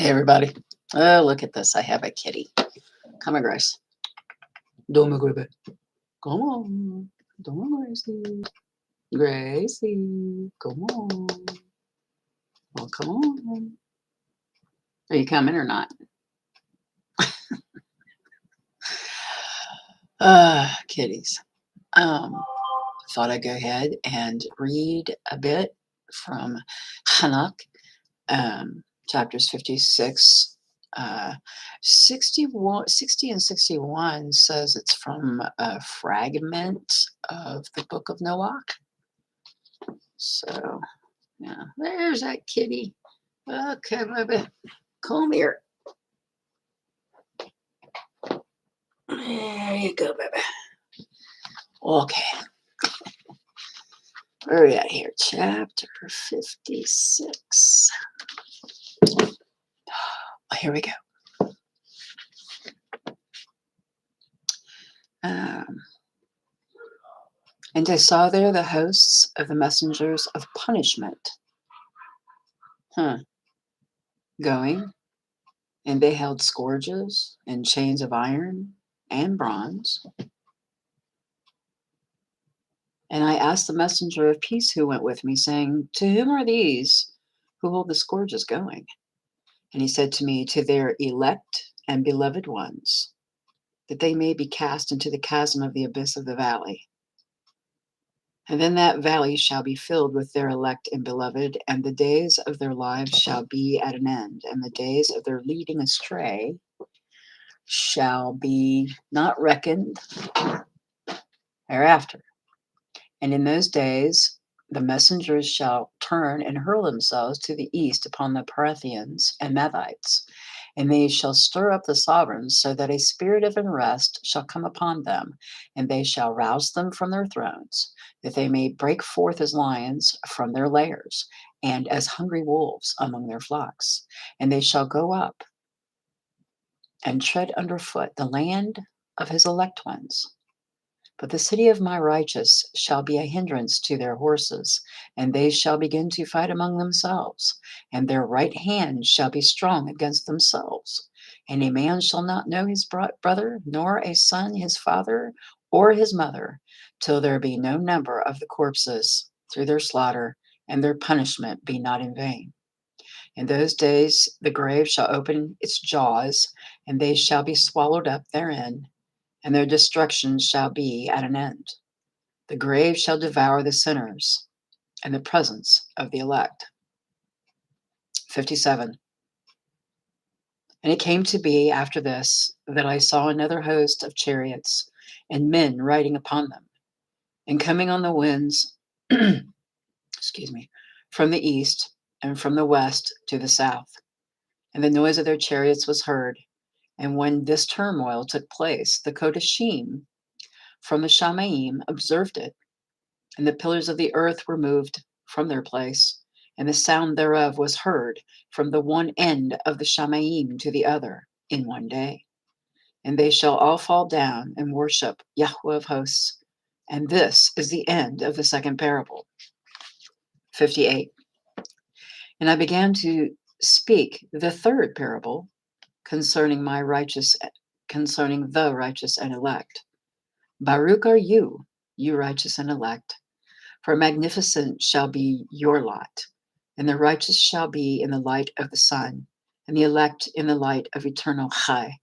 Hey, everybody. Oh, look at this. I have a kitty. Come on, Grace. Come on. Come on. Come on, Gracie. Gracie. Come on. Well, come on. Are you coming or not? Kitties. Thought I'd go ahead and read a bit from Hanok, chapters 56. 60 and 61 says it's from a fragment of the book of Noach. So, yeah, there's that kitty. Okay, baby. Come here. There you go, baby. Okay. Where are we at here? Chapter 56. Here we go. And I saw there the hosts of the messengers of punishment. Going, and they held scourges and chains of iron and bronze. And I asked the messenger of peace who went with me, saying, to whom are these who hold the scourges going? And he said to me, to their elect and beloved ones, that they may be cast into the chasm of the abyss of the valley. And then that valley shall be filled with their elect and beloved, and the days of their lives shall be at an end, and the days of their leading astray shall be not reckoned thereafter. And in those days the messengers shall turn and hurl themselves to the east upon the Parthians and Methites, and they shall stir up the sovereigns, so that a spirit of unrest shall come upon them, and they shall rouse them from their thrones, that they may break forth as lions from their lairs, and as hungry wolves among their flocks. And they shall go up and tread underfoot the land of his elect ones. But the city of my righteous shall be a hindrance to their horses, and they shall begin to fight among themselves, and their right hand shall be strong against themselves. And a man shall not know his brother, nor a son his father or his mother, till there be no number of the corpses through their slaughter, and their punishment be not in vain. In those days the grave shall open its jaws, and they shall be swallowed up therein, and their destruction shall be at an end. The grave shall devour the sinners, and the presence of the elect. 57. And it came to be after this that I saw another host of chariots, and men riding upon them, and coming on the winds, excuse me, from the east and from the west to the south. And the noise of their chariots was heard. And when this turmoil took place, the Kodashim from the Shamaim observed it, and the pillars of the earth were moved from their place, and the sound thereof was heard from the one end of the Shamaim to the other in one day. And they shall all fall down and worship Yahweh of hosts. And this is the end of the second parable. 58. And I began to speak the third parable concerning the righteous and elect. Baruch are you, you righteous and elect, for magnificent shall be your lot, and the righteous shall be in the light of the sun, and the elect in the light of eternal Chai.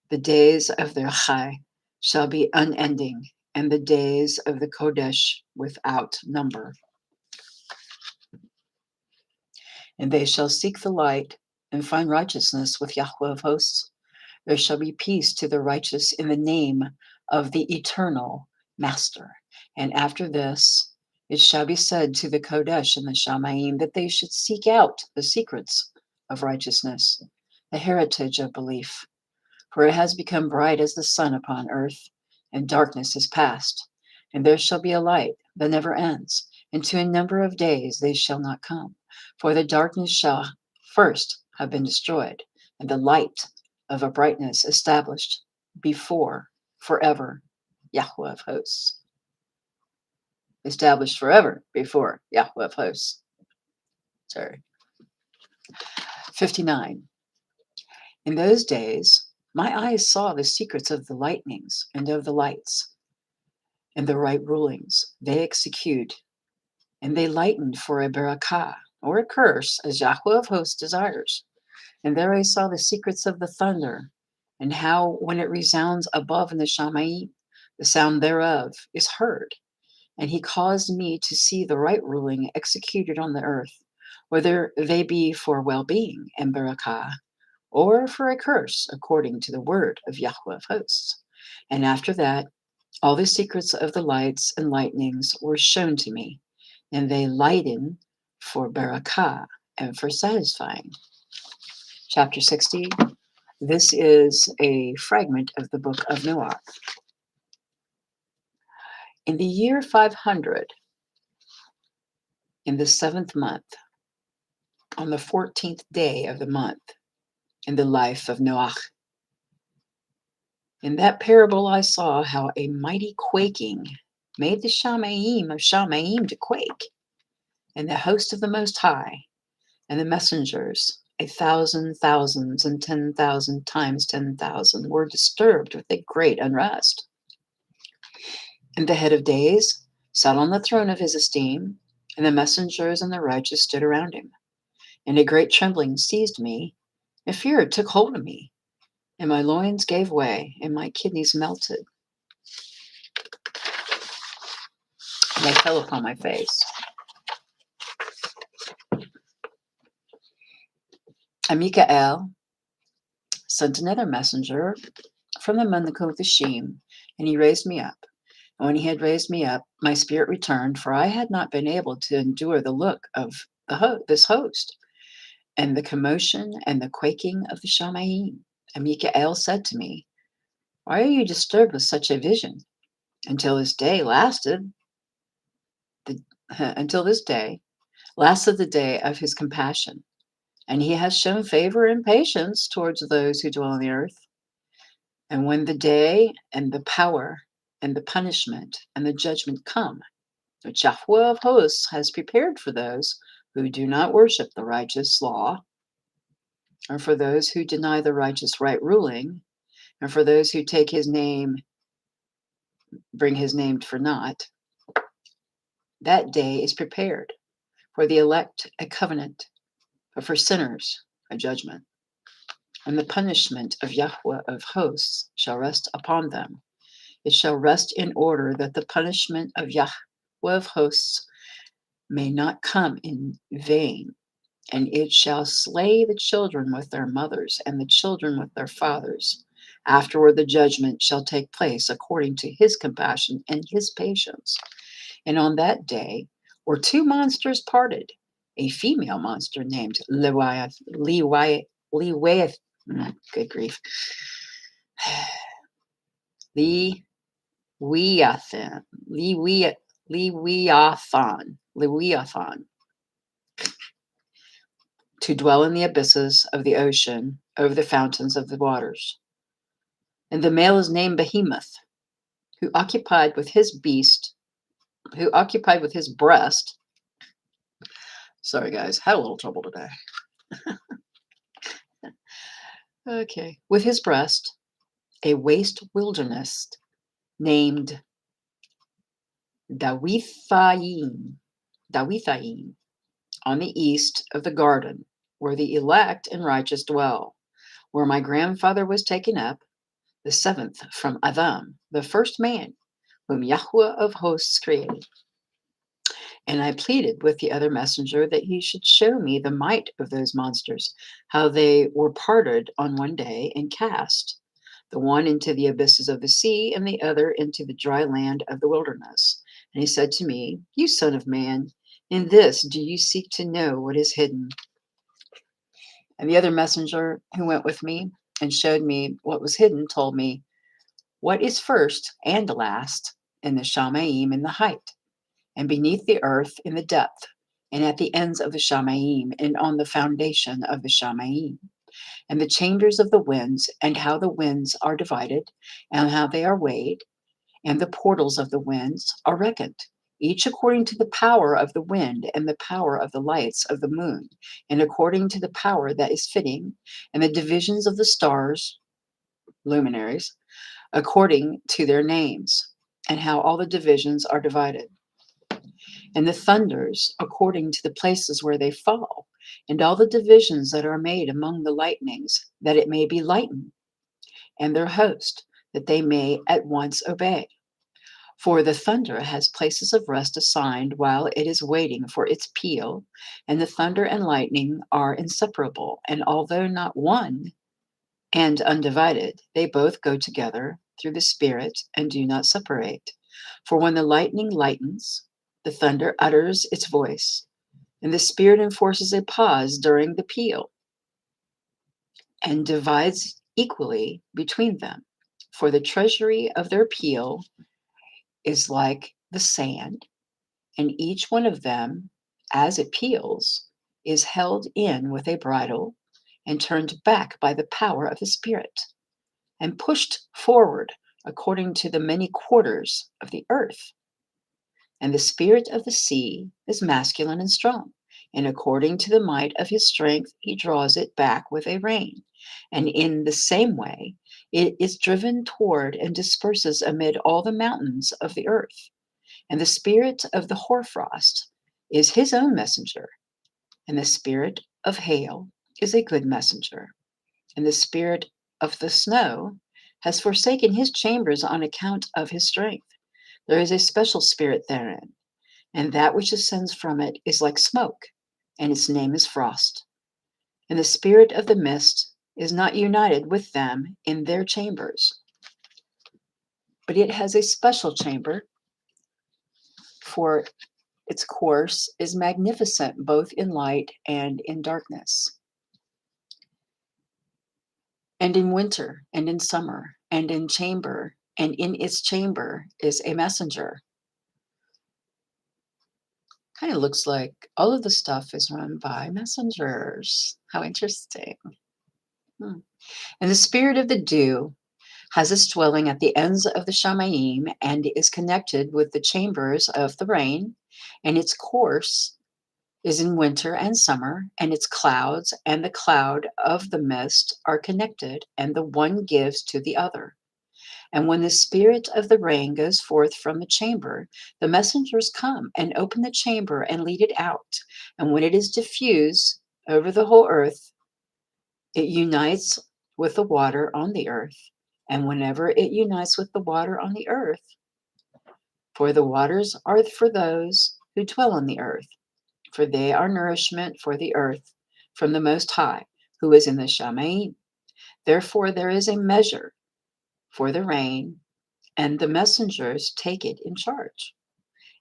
The days of their Chai shall be unending, and the days of the Kodesh without number. And they shall seek the light and find righteousness with Yahweh of hosts. There shall be peace to the righteous in the name of the eternal Master. And after this, it shall be said to the Kodesh and the Shamaim that they should seek out the secrets of righteousness, the heritage of belief. For it has become bright as the sun upon earth, and darkness is past. And there shall be a light that never ends, and to a number of days they shall not come. For the darkness shall first have been destroyed, and the light of a brightness established before forever, Yahweh of hosts. Established forever before Yahweh of hosts. Sorry. 59. In those days, my eyes saw the secrets of the lightnings and of the lights, and the right rulings they execute, and they lightened for a barakah, or a curse, as Yahweh of hosts desires. And there I saw the secrets of the thunder, and how when it resounds above in the Shamayim, the sound thereof is heard. And he caused me to see the right ruling executed on the earth, whether they be for well-being and barakah, or for a curse, according to the word of Yahweh of hosts. And after that, all the secrets of the lights and lightnings were shown to me, and they lighten for barakah and for satisfying. Chapter 60. This is a fragment of the book of Noach. In the year 500, in the 7th month, on the 14th day of the month, in the life of Noach. In that parable I saw how a mighty quaking made the Shamayim of Shamayim to quake, and the host of the Most High, and the messengers, 1,000 thousands and 10,000 times 10,000, were disturbed with a great unrest. And the head of days sat on the throne of his esteem, and the messengers and the righteous stood around him. And a great trembling seized me, and fear took hold of me, and my loins gave way, and my kidneys melted, and I fell upon my face. And Mikael sent another messenger from the Menachotashim, and he raised me up. And when he had raised me up, my spirit returned, for I had not been able to endure the look of this host, and the commotion and the quaking of the Shamayim. And Mikael said to me, why are you disturbed with such a vision? Until this day lasted the day of his compassion, and he has shown favor and patience towards those who dwell on the earth. And when the day and the power and the punishment and the judgment come, which Yahweh of hosts has prepared for those who do not worship the righteous law, or for those who deny the righteous right ruling, and for those who take his name, bring his name for naught, that day is prepared for the elect a covenant, but for sinners a judgment. And the punishment of Yahweh of hosts shall rest upon them. It shall rest in order that the punishment of Yahweh of hosts may not come in vain. And it shall slay the children with their mothers, and the children with their fathers. Afterward the judgment shall take place according to his compassion and his patience. And on that day were two monsters parted, a female monster named Lewiathan, good grief, Lewiathan, to dwell in the abysses of the ocean over the fountains of the waters. And the male is named Behemoth, who occupied with his breast. Sorry guys, had a little trouble today. Okay, with his breast, a waste wilderness named Dawithaim, on the east of the garden, where the elect and righteous dwell, where my grandfather was taken up, the 7th from Adam, the first man, whom Yahweh of hosts created. And I pleaded with the other messenger that he should show me the might of those monsters, how they were parted on one day and cast, the one into the abysses of the sea and the other into the dry land of the wilderness. And he said to me, you son of man, in this do you seek to know what is hidden? And the other messenger who went with me and showed me what was hidden told me, what is first and last in the Shamayim in the height, and beneath the earth in the depth, and at the ends of the Shamayim, and on the foundation of the Shamayim, and the chambers of the winds, and how the winds are divided, and how they are weighed, and the portals of the winds are reckoned, each according to the power of the wind and the power of the lights of the moon, and according to the power that is fitting, and the divisions of the stars, luminaries, according to their names, and how all the divisions are divided, and the thunders according to the places where they fall, and all the divisions that are made among the lightnings, that it may be lightened, and their host, that they may at once obey. For the thunder has places of rest assigned while it is waiting for its peal, and the thunder and lightning are inseparable, and although not one and undivided, they both go together through the Spirit and do not separate. For when the lightning lightens, the thunder utters its voice, and the Spirit enforces a pause during the peal and divides equally between them. For the treasury of their peal is like the sand, and each one of them, as it peals, is held in with a bridle and turned back by the power of the Spirit, and pushed forward according to the many quarters of the earth. And the spirit of the sea is masculine and strong, and according to the might of his strength, he draws it back with a rein. And in the same way, it is driven toward and disperses amid all the mountains of the earth. And the spirit of the hoarfrost is his own messenger, and the spirit of hail is a good messenger. And the spirit of the snow has forsaken his chambers on account of his strength. There is a special spirit therein, and that which ascends from it is like smoke, and its name is frost. And the spirit of the mist is not united with them in their chambers, but it has a special chamber, for its course is magnificent both in light and in darkness, and in winter and in summer, and in chamber, and in its chamber is a messenger. Kind of looks like all of the stuff is run by messengers. How interesting. Hmm. And the spirit of the dew has its dwelling at the ends of the Shamayim and is connected with the chambers of the rain, and its course is in winter and summer, and its clouds and the cloud of the mist are connected, and the one gives to the other. And when the spirit of the rain goes forth from the chamber, the messengers come and open the chamber and lead it out. And when it is diffused over the whole earth, it unites with the water on the earth. And whenever it unites with the water on the earth, for the waters are for those who dwell on the earth, for they are nourishment for the earth from the Most High, who is in the Shamayim. Therefore, there is a measure for the rain, and the messengers take it in charge.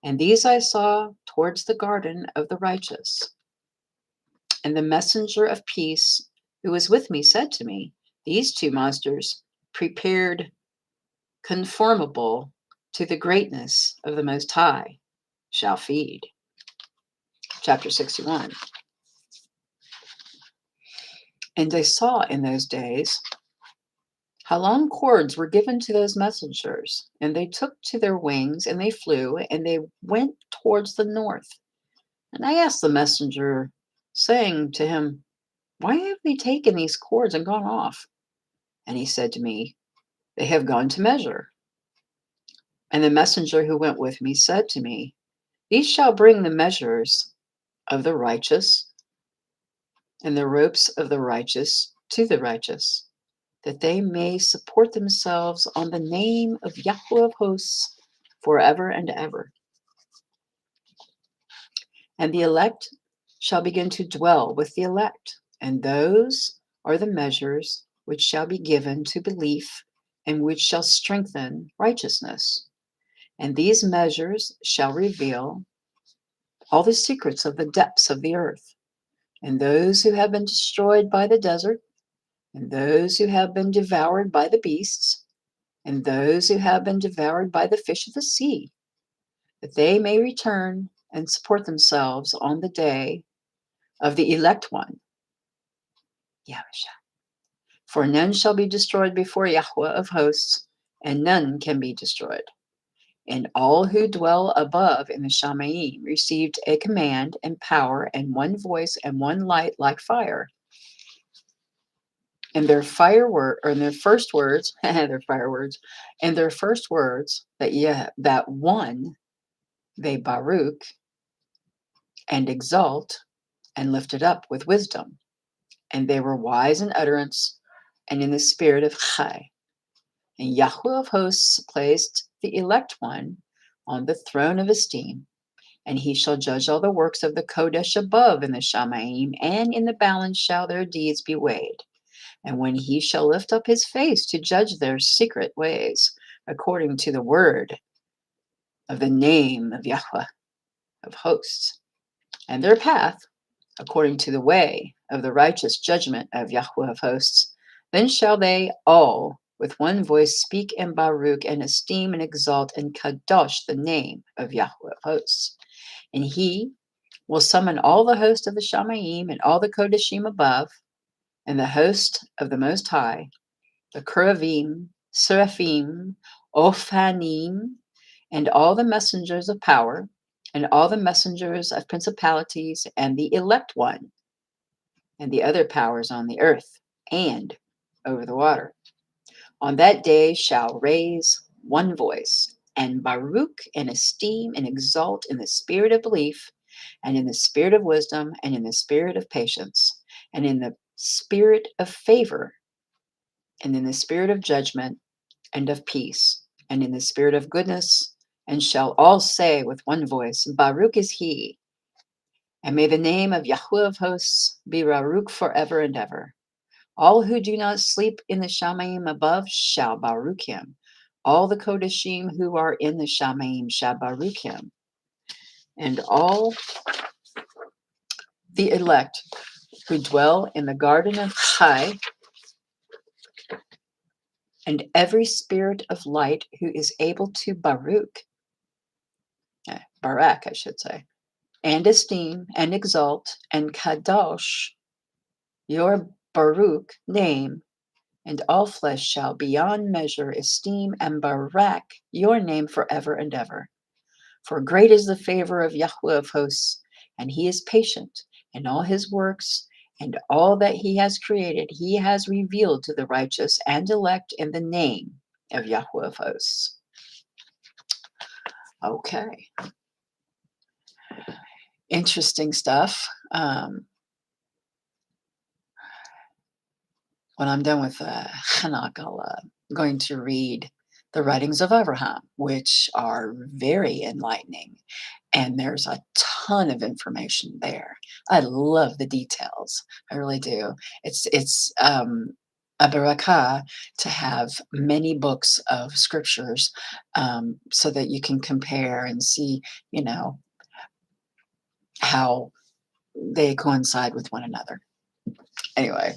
And these I saw towards the garden of the righteous. And the messenger of peace who was with me said to me, these two monsters, prepared conformable to the greatness of the Most High, shall feed. Chapter 61. And I saw in those days how long cords were given to those messengers, and they took to their wings, and they flew, and they went towards the north. And I asked the messenger, saying to him, why have they taken these cords and gone off? And he said to me, they have gone to measure. And the messenger who went with me said to me, these shall bring the measures of the righteous and the ropes of the righteous to the righteous, that they may support themselves on the name of Yahweh of hosts forever and ever. And the elect shall begin to dwell with the elect, and those are the measures which shall be given to belief and which shall strengthen righteousness. And these measures shall reveal all the secrets of the depths of the earth. And those who have been destroyed by the desert, and those who have been devoured by the beasts, and those who have been devoured by the fish of the sea, that they may return and support themselves on the day of the elect one, Yahusha. For none shall be destroyed before Yahweh of hosts, and none can be destroyed. And all who dwell above in the Shamayim received a command and power and one voice and one light like fire. And their first words, their firewords, and their first words that one they Baruch and exalt and lifted up with wisdom. And they were wise in utterance and in the spirit of Chai. And Yahweh of hosts placed the elect one on the throne of esteem, and he shall judge all the works of the Kodesh above in the Shamayim, and in the balance shall their deeds be weighed. And when he shall lift up his face to judge their secret ways, according to the word of the name of Yahweh of hosts, and their path, according to the way of the righteous judgment of Yahweh of hosts, then shall they all with one voice speak in Baruch and esteem and exalt and kadosh the name of Yahweh of hosts. And he will summon all the host of the Shamayim and all the Kodeshim above, and the host of the Most High, the Cheruvim, Seraphim, Ophanim, and all the messengers of power, and all the messengers of principalities, and the elect one, and the other powers on the earth, and over the water. On that day shall raise one voice, and Baruch and esteem and exalt in the spirit of belief, and in the spirit of wisdom, and in the spirit of patience, and in the spirit of favor, and in the spirit of judgment, and of peace, and in the spirit of goodness, and shall all say with one voice, Baruch is he. And may the name of Yahweh of hosts be Baruch forever and ever. All who do not sleep in the Shamayim above shall Baruch him. All the Kodeshim who are in the Shamayim shall Baruch him. And all the elect who dwell in the garden of Chai, and every spirit of light who is able to Baruch, Barak, I should say, and esteem and exalt and kadosh your Baruch name, and all flesh shall beyond measure esteem and barak your name forever and ever. For great is the favor of Yahweh of hosts, and he is patient, and all his works and all that he has created, he has revealed to the righteous and elect in the name of Yahweh of hosts. Okay. Interesting stuff. When I'm done with Hanok, I'm going to read the writings of Abraham, which are very enlightening. And there's a ton of information there. I love the details. I really do. It's a barakah to have many books of scriptures, so that you can compare and see, how they coincide with one another. Anyway,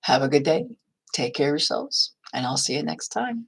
have a good day. Take care of yourselves, and I'll see you next time.